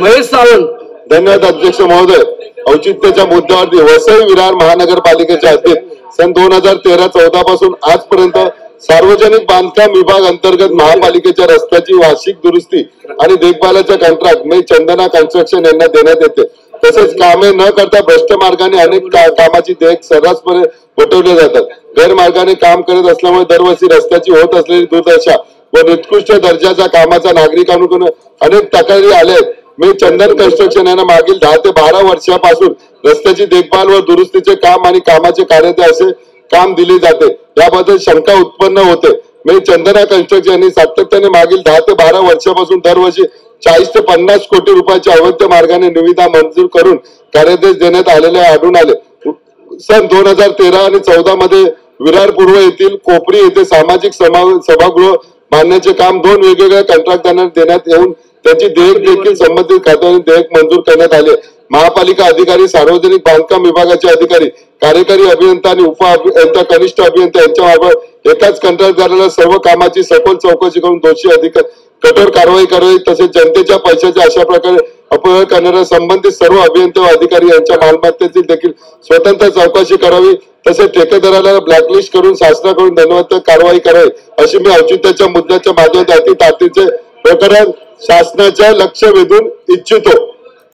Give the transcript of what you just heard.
महेश सावंत. धन्यवाद अध्यक्ष महोदय. औचित्याच्या मुद्द्यावरती वसई विरार महानगरपालिकेच्या हद्दीत सन 2013-14 पासून आजपर्यंत सार्वजनिक बांधकाम विभाग अंतर्गत महापालिकेच्या रस्त्याची वार्षिक दुरुस्ती आणि देखभालाचा कॉन्ट्रॅक्ट मी चंदना कन्स्ट्रक्शन यांना देण्यात येते. तसेच कामे न करता भ्रष्ट मार्गाने अनेक कामाची देख सर्रासपणे वटवल्या जातात. गैरमार्गाने काम करत असल्यामुळे दरवर्षी रस्त्याची होत असलेली दुर्दशा व निकृष्ट दर्जाच्या कामाचा नागरिकांकडून अनेक तक्रारी आल्या आहेत. मी चंदन कन्स्ट्रक्शन यांना मागील 10 ते 12 वर्षापासून रस्त्याची देखभाल व दुरुस्तीचे काम आणि कामाचे कार्य असे काम दिले जाते. याबद्दल शंका उत्पन्न होते. मी चंदना कन्स्ट्रक्शन यांनी सातत्याने मागील 10 ते 12 वर्षापासून दरवर्षी 40 ते 50 कोटी रुपयाच्या अवैध मार्गाने निविदा मंजूर करून कार्यादेश देण्यात आलेले आढळून आले. सन 2013 आणि 14 मध्ये विरार पूर्व येथील कोपरी येथे सामाजिक सभागृह बांधण्याचे काम 2 वेगवेगळ्या कंत्राटदारांना देण्यात येऊन त्याची देयक देखील संबंधित खात्याने देयक मंजूर करण्यात आले. महापालिका अधिकारी, सार्वजनिक बांधकाम विभागाचे अधिकारी, कार्यकारी अभियंता आणि उप अभियंता, कनिष्ठ अभियंता यांच्याबाबत एकाच कंत्राटदाराला सर्व कामाची सखोल चौकशी करून दोषी अधिकारी कठोर कारवाई करावी. तसेच जनतेच्या पैशाचे अशा प्रकारे अपव्यय करणाऱ्या संबंधित सर्व अभियंता व अधिकारी यांच्या मालमत्तेची देखील स्वतंत्र चौकशी करावी. तसेच ठेकेदाराला ब्लॅकलिस्ट करून शासनाकडून दंडवत कारवाई करावी अशी मी औचित्याच्या मुद्द्याच्या माध्यमातून तातडीचे प्रकरण शासनाच्या लक्ष वेधून इच्छितो.